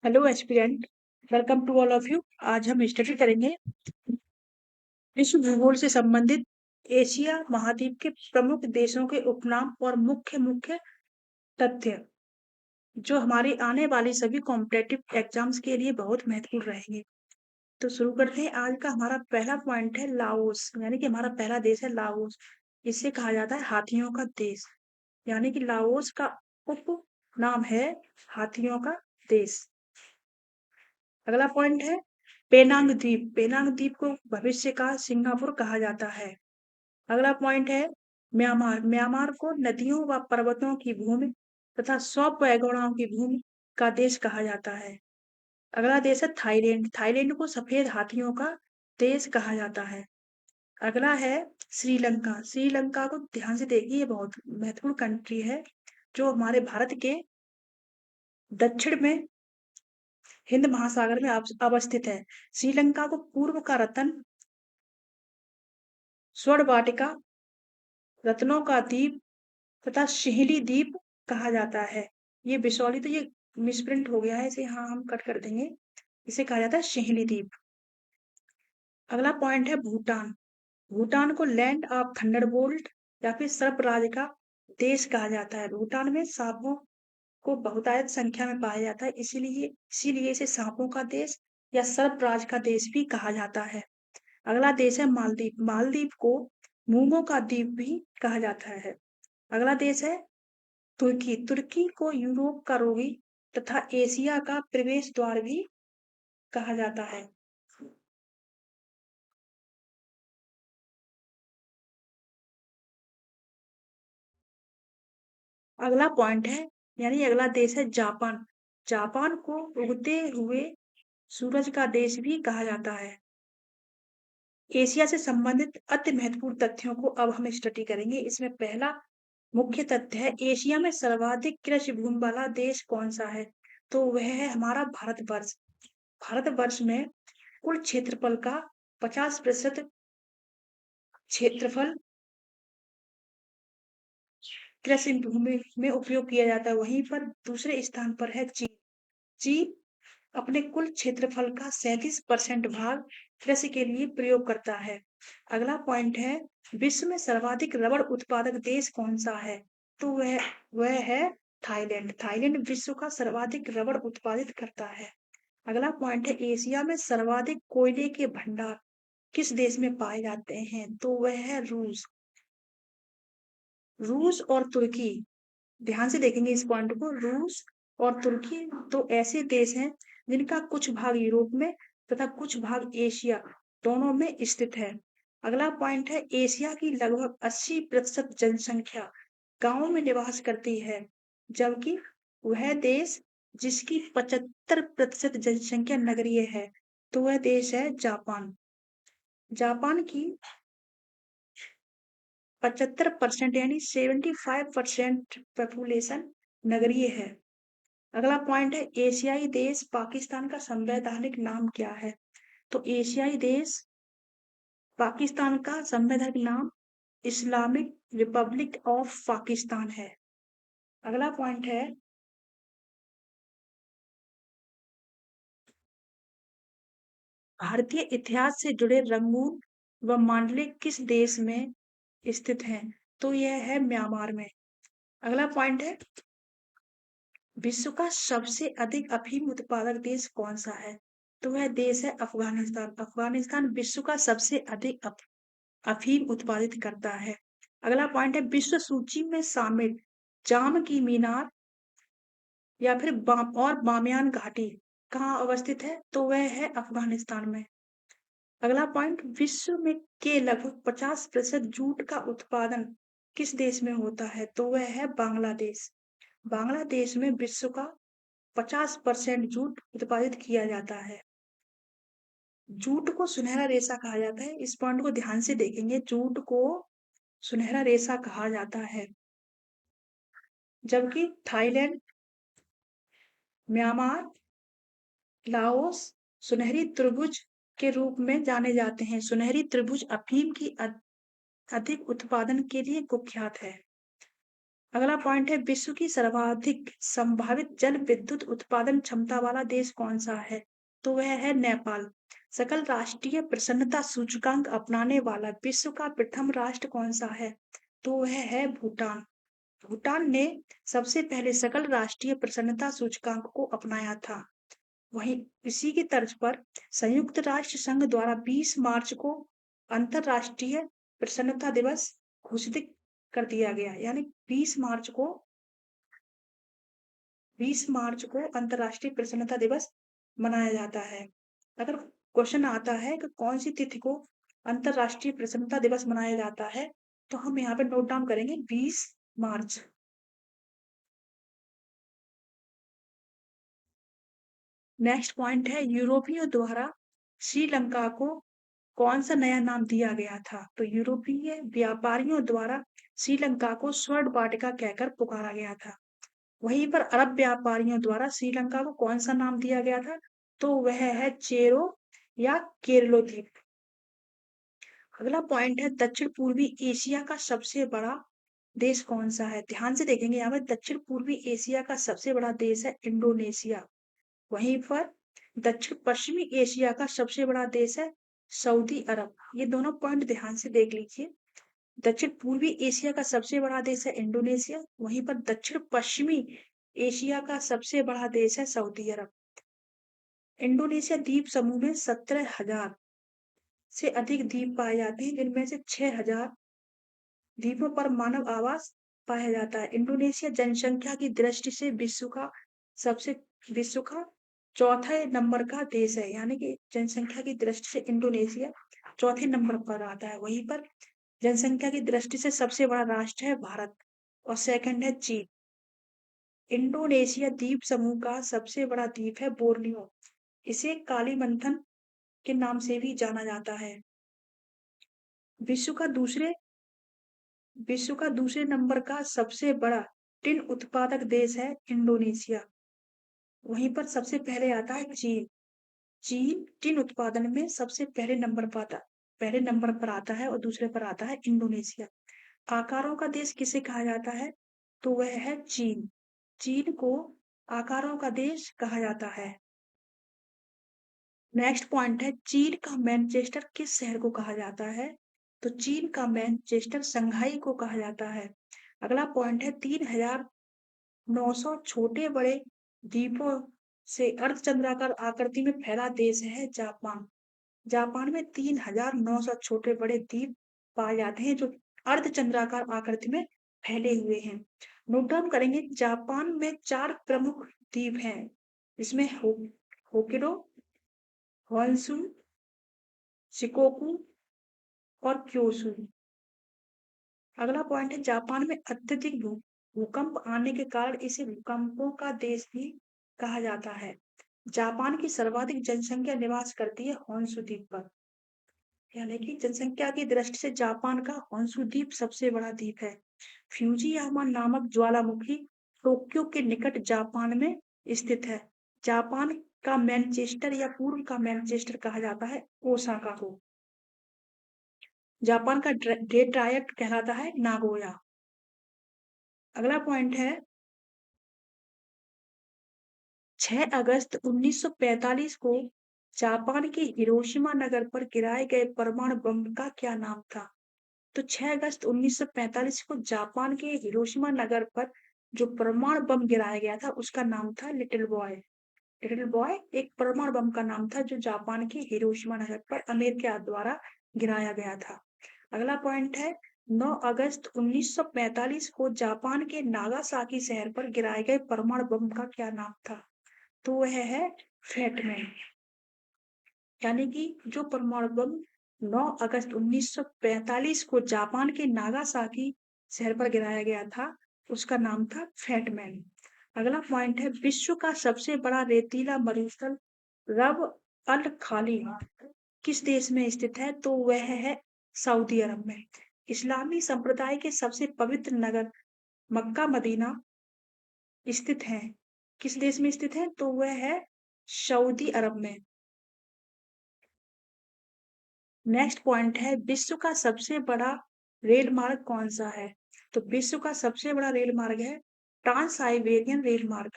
Hello aspirant, welcome to all of you. आज हम study करेंगे विश्व भूगोल से संबंधित एशिया महाद्वीप के प्रमुख देशों के उपनाम और मुख्य मुख्य तथ्य जो हमारी आने वाली सभी कॉम्पिटेटिव एग्जाम्स के लिए बहुत महत्वपूर्ण रहेंगे। तो शुरू करते हैं। आज का हमारा पहला पॉइंट है लाओस, यानी कि हमारा पहला देश है लाओस। इसे कहा जाता है हाथियों का देश, यानी कि लाओस का उप नाम है हाथियों का देश। अगला पॉइंट है पेनांग द्वीप। पेनांग द्वीप को भविष्य का सिंगापुर कहा जाता है। अगला पॉइंट है म्यांमार। म्यांमार को नदियों व पर्वतों की भूमि तथा सौ पैगोड़ों की भूमि का देश कहा जाता है। अगला देश है थाईलैंड। थाईलैंड को सफेद हाथियों का देश कहा जाता है। अगला है श्रीलंका। श्रीलंका को ध्यान से देखिए, ये बहुत महत्वपूर्ण कंट्री है जो हमारे भारत के दक्षिण में हिंद महासागर में अवस्थित है। श्रीलंका को पूर्व का रतन, स्वर्ण वाटिका, रत्नों का द्वीप तथा शिहली द्वीप कहा जाता है। ये बिसौली तो ये मिसप्रिंट हो गया है, इसे यहाँ हम कट कर देंगे। इसे कहा जाता है शिहली द्वीप। अगला पॉइंट है भूटान। भूटान को लैंड ऑफ थंडरबोल्ट या फिर सर्प राज का देश कहा जाता है। भूटान में सांपों को बहुतायत संख्या में पाया जाता है, इसीलिए इसीलिए इसे सांपों का देश या सर्प राज का देश भी कहा जाता है। अगला देश है मालदीव। मालदीव को मूंगों का द्वीप भी कहा जाता है। अगला देश है तुर्की। तुर्की को यूरोप का रोगी तथा एशिया का प्रवेश द्वार भी कहा जाता है। अगला पॉइंट है, यानी अगला देश है जापान। जापान को उगते हुए सूरज का देश भी कहा जाता है। एशिया से संबंधित अति महत्वपूर्ण तथ्यों को अब हम स्टडी करेंगे। इसमें पहला मुख्य तथ्य है एशिया में सर्वाधिक कृषि भूमि वाला देश कौन सा है। तो वह है हमारा भारतवर्ष। भारतवर्ष में कुल क्षेत्रफल का 50% क्षेत्रफल कृषि भूमि में उपयोग किया जाता है। वहीं पर दूसरे स्थान पर है चीन। चीन अपने कुल क्षेत्रफल का 37% भाग कृषि के लिए प्रयोग करता है। अगला पॉइंट है विश्व में सर्वाधिक रबड़ उत्पादक देश कौन सा है। तो वह है थाईलैंड। थाईलैंड विश्व का सर्वाधिक रबड़ उत्पादित करता है। अगला पॉइंट है एशिया में सर्वाधिक कोयले के भंडार किस देश में पाए जाते हैं। तो वह है रूस। रूस और तुर्की, ध्यान से देखेंगे इस पॉइंट को। रूस और तुर्की तो ऐसे देश हैं जिनका कुछ भाग यूरोप में तथा कुछ भाग एशिया दोनों में स्थित है। अगला पॉइंट है एशिया की लगभग 80% जनसंख्या गांवों में निवास करती है, जबकि वह देश जिसकी 75% जनसंख्या नगरीय है तो वह देश है जापान। जापान की 75% यानी 75% पॉपुलेशन नगरीय है। अगला पॉइंट है एशियाई देश पाकिस्तान का संवैधानिक नाम क्या है। तो एशियाई देश पाकिस्तान का संवैधानिक नाम इस्लामिक रिपब्लिक ऑफ पाकिस्तान है। अगला पॉइंट है भारतीय इतिहास से जुड़े रंगून व मांडलिक किस देश में स्थित हैं। तो यह है म्यांमार में। अगला पॉइंट है विश्व का सबसे अधिक अफीम उत्पादक देश कौन सा है। तो वह देश है अफगानिस्तान। अफगानिस्तान विश्व का सबसे अधिक अफीम उत्पादित करता है। अगला पॉइंट है विश्व सूची में शामिल जाम की मीनार या फिर और बामियान घाटी कहाँ अवस्थित है। तो वह है अफगानिस्तान में। अगला पॉइंट विश्व में के लगभग 50% जूट का उत्पादन किस देश में होता है। तो वह है बांग्लादेश। बांग्लादेश में विश्व का 50% जूट उत्पादित किया जाता है। जूट को सुनहरा रेशा कहा जाता है। इस पॉइंट को ध्यान से देखेंगे, जूट को सुनहरा रेशा कहा जाता है। जबकि थाईलैंड, म्यांमार, लाओस सुनहरी त्रिभुज के रूप में जाने जाते हैं। सुनहरी त्रिभुज अफीम की अधिक उत्पादन के लिए कुख्यात है। अगला पॉइंट है, विश्व की सर्वाधिक संभावित जल विद्युत उत्पादन क्षमता वाला देश कौन सा है? तो वह है नेपाल। सकल राष्ट्रीय प्रसन्नता सूचकांक अपनाने वाला विश्व का प्रथम राष्ट्र कौन सा है? तो वह है भूटान। भूटान ने सबसे पहले सकल राष्ट्रीय प्रसन्नता सूचकांक को अपनाया था। वहीं इसी की तर्ज पर संयुक्त राष्ट्र संघ द्वारा 20 मार्च को अंतरराष्ट्रीय प्रसन्नता दिवस घोषित कर दिया गया। यानी 20 मार्च को अंतरराष्ट्रीय प्रसन्नता दिवस मनाया जाता है। अगर क्वेश्चन आता है कि कौन सी तिथि को अंतरराष्ट्रीय प्रसन्नता दिवस मनाया जाता है, तो हम यहाँ पे नोट डाउन करेंगे 20 मार्च। नेक्स्ट पॉइंट है, यूरोपियों द्वारा श्रीलंका को कौन सा नया नाम दिया गया था? तो यूरोपीय व्यापारियों द्वारा श्रीलंका को स्वर्ण वाटिका कहकर पुकारा गया था। वहीं पर अरब व्यापारियों द्वारा श्रीलंका को कौन सा नाम दिया गया था? तो वह है चेरो या केरलो द्वीप। अगला पॉइंट है, दक्षिण पूर्वी एशिया का सबसे बड़ा देश कौन सा है? ध्यान से देखेंगे यहाँ पर, दक्षिण पूर्वी एशिया का सबसे बड़ा देश है इंडोनेशिया। वहीं पर दक्षिण पश्चिमी एशिया का सबसे बड़ा देश है सऊदी अरब। ये दोनों पॉइंट ध्यान से देख लीजिए। दक्षिण पूर्वी एशिया का सबसे बड़ा देश है इंडोनेशिया, वहीं पर दक्षिण पश्चिमी एशिया का सबसे बड़ा देश है सऊदी अरब। इंडोनेशिया द्वीप समूह में 17,000 से अधिक द्वीप पाए जाते हैं, जिनमें से 6,000 द्वीपों पर मानव आवास पाया जाता है। इंडोनेशिया जनसंख्या की दृष्टि से विश्व का चौथे नंबर का देश है। यानी कि जनसंख्या की दृष्टि से इंडोनेशिया चौथे नंबर पर आता है। वहीं पर जनसंख्या की दृष्टि से सबसे बड़ा राष्ट्र है भारत और सेकंड है चीन। इंडोनेशिया द्वीप समूह का सबसे बड़ा द्वीप है बोर्नियो। इसे कालीमंथन के नाम से भी जाना जाता है। विश्व का दूसरे विश्व का दूसरे नंबर का सबसे बड़ा टिन उत्पादक देश है इंडोनेशिया। वहीं पर सबसे पहले आता है चीन। चीन टिन उत्पादन में सबसे पहले नंबर पर आता है और दूसरे पर आता है इंडोनेशिया। आकारों का देश किसे कहा जाता है? तो वह है चीन। चीन को आकारों का देश कहा जाता है। नेक्स्ट पॉइंट है, चीन का मैनचेस्टर किस शहर को कहा जाता है? तो चीन का मैनचेस्टर शंघाई को कहा जाता है। अगला पॉइंट है, 3,900 छोटे बड़े द्वीपों से अर्धचंद्राकार आकृति में फैला देश है जापान। जापान में 3,900 छोटे बड़े द्वीप पाए जाते हैं जो अर्धचंद्राकार आकृति में फैले हुए हैं। नोट डाउन करेंगे, जापान में 4 प्रमुख द्वीप हैं, इसमें होकिडो, हॉन्शू, शिकोकू और क्योशू। अगला पॉइंट है, जापान में अत्यधिक भूकंप आने के कारण इसे भूकंपों का देश भी कहा जाता है। जापान की सर्वाधिक जनसंख्या निवास करती है हॉन्शू द्वीप पर। यानी कि जनसंख्या की दृष्टि से जापान का हॉन्शू द्वीप सबसे बड़ा द्वीप है। फ्यूजियामा नामक ज्वालामुखी टोक्यो के निकट जापान में स्थित है। जापान का मैनचेस्टर या पूर्व का मैनचेस्टर कहा जाता है ओसाका को। जापान का डेट्रायट कहलाता है नागोया। अगला पॉइंट है, 6 अगस्त 1945 को जापान के हिरोशिमा नगर पर गिराए गए परमाणु बम का क्या नाम था? तो 6 अगस्त 1945 को जापान के हिरोशिमा नगर पर जो परमाणु बम गिराया गया था उसका नाम था लिटिल बॉय। लिटिल बॉय एक परमाणु बम का नाम था जो जापान के हिरोशिमा नगर पर अमेरिका द्वारा गिराया गया था। अगला पॉइंट है, 9 अगस्त 1945 को जापान के नागासाकी शहर पर गिराए गए परमाणु बम का क्या नाम था? तो वह है फैटमैन। यानी कि जो परमाणु बम 9 अगस्त 1945 को जापान के नागासाकी शहर पर गिराया गया था उसका नाम था फैटमैन। अगला पॉइंट है, विश्व का सबसे बड़ा रेतीला मरुस्थल रब अल खाली किस देश में स्थित है? तो वह है सऊदी अरब में। इस्लामी संप्रदाय के सबसे पवित्र नगर मक्का मदीना स्थित है, किस देश में स्थित है? तो वह है सऊदी अरब में। नेक्स्ट पॉइंट है, विश्व का सबसे बड़ा रेल मार्ग कौन सा है? तो विश्व का सबसे बड़ा रेल मार्ग है ट्रांस साइबेरियन रेल मार्ग।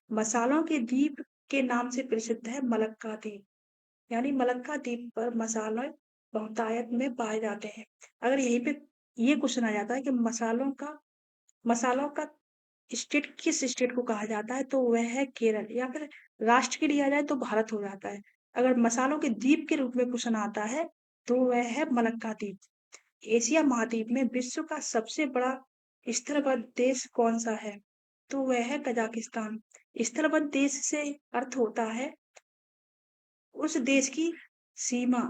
मसालों के द्वीप के नाम से प्रसिद्ध है मलक्का द्वीप। यानी मलक्का द्वीप पर मसाले बहुतायत में पाए जाते हैं। अगर यहीं पे ये क्वेश्चन आ जाता है कि मसालों का स्टेट किस स्टेट को कहा जाता है, तो वह है केरल, या फिर राष्ट्र के लिए आ जाए तो भारत हो जाता है। अगर मसालों के द्वीप के रूप में क्वेश्चन आता है तो वह है मलक्का द्वीप। एशिया महाद्वीप में विश्व का सबसे बड़ा स्थलबद्ध देश कौन सा है, तो वह है कजाकिस्तान। स्थलबद्ध देश से अर्थ होता है उस देश की सीमा,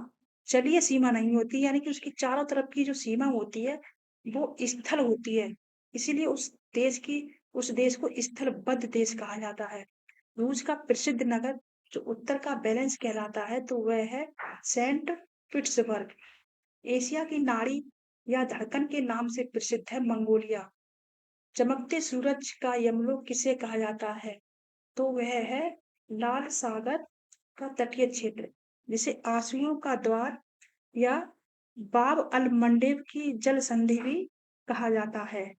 जलीय सीमा नहीं होती, यानी कि उसकी चारों तरफ की जो सीमा होती है वो स्थल होती है। इसीलिए उस देश को स्थलबद्ध देश कहा जाता है। रूस का प्रसिद्ध नगर जो उत्तर का बैलेंस कहलाता है, तो वह है सेंट पीटर्सबर्ग। एशिया की नाड़ी या धड़कन के नाम से प्रसिद्ध है मंगोलिया। चमकते सूरज का यमलोक किसे कहा जाता है, तो वह है लाल सागर का तटीय क्षेत्र, जिसे आंसुओं का द्वार या बाब अल मंडेब की जल संधि भी कहा जाता है।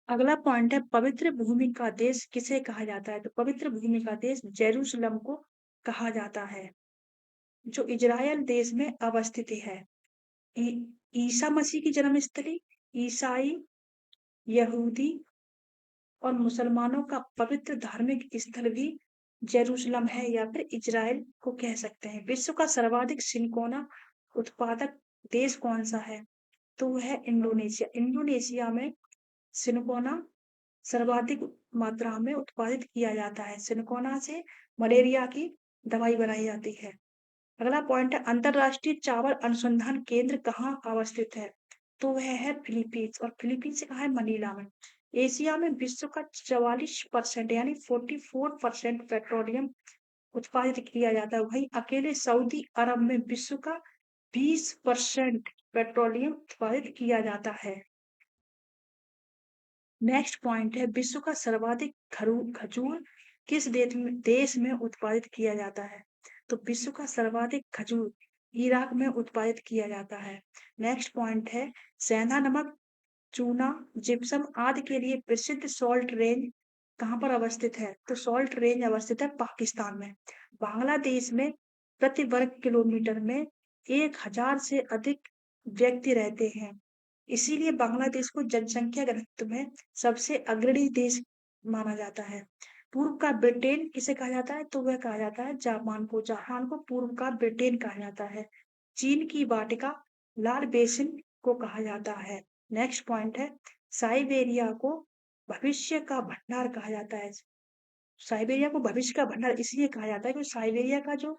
अगला पॉइंट है पवित्र भूमि का देश किसे कहा जाता है, तो पवित्र भूमि का देश जेरूशलम को कहा जाता है, जो इजराइल देश में अवस्थित है। ईसा मसीह की जन्मस्थली, ईसाई, यहूदी और मुसलमानों का पवित्र धार्मिक स्थल भी जेरूशलम है, या फिर इजराइल को कह सकते हैं। विश्व का सर्वाधिक सिनकोना उत्पादक देश कौन सा है, तो वह है इंडोनेशिया। इंडोनेशिया में सिनकोना सर्वाधिक मात्रा में उत्पादित किया जाता है। सिनकोना से मलेरिया की दवाई बनाई जाती है। अगला पॉइंट है अंतरराष्ट्रीय चावल अनुसंधान केंद्र कहाँ अवस्थित है, तो वह है फिलीपींस, और फिलीपींस से कहा है मनीला में। एशिया में विश्व का 44% यानी 44% पेट्रोलियम उत्पादित किया जाता है। वहीं अकेले सऊदी अरब में विश्व का 20% पेट्रोलियम उत्पादित किया जाता है। नेक्स्ट पॉइंट है विश्व का सर्वाधिक खजूर किस देश में उत्पादित किया जाता है, तो विश्व का सर्वाधिक खजूर इराक में उत्पादित किया जाता है। नेक्स्ट पॉइंट है सेंधा नमक, चूना, जिप्सम आदि के लिए प्रसिद्ध सॉल्ट रेंज कहाँ पर अवस्थित है, तो सॉल्ट रेंज अवस्थित है पाकिस्तान में। बांग्लादेश में प्रति वर्ग किलोमीटर में 1000 से अधिक व्यक्ति रहते हैं। इसीलिए बांग्लादेश को जनसंख्या घनत्व में सबसे अग्रणी देश माना जाता है। पूर्व का ब्रिटेन किसे कहा जाता है, तो वह कहा जाता है जापान को। जापान को पूर्व का ब्रिटेन कहा जाता है। चीन की वाटिका लाल बेसिन को कहा जाता है। नेक्स्ट पॉइंट है साइबेरिया को भविष्य का भंडार कहा जाता है। साइबेरिया को भविष्य का भंडार इसलिए कहा जाता है क्योंकि साइबेरिया का जो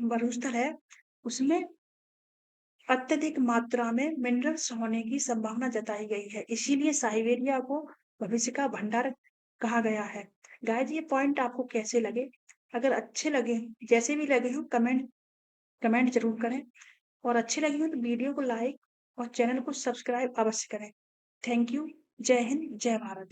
मरुस्थल है उसमें अत्यधिक मात्रा में मिनरल्स होने की संभावना जताई गई है, इसीलिए साइबेरिया को भविष्य का भंडार कहा गया है। गाइस ये पॉइंट आपको कैसे लगे, अगर अच्छे लगे, जैसे भी लगे हो कमेंट जरूर करें, और अच्छे लगे हो तो वीडियो को लाइक और चैनल को सब्सक्राइब अवश्य करें। Thank you. जय हिंद, जय भारत।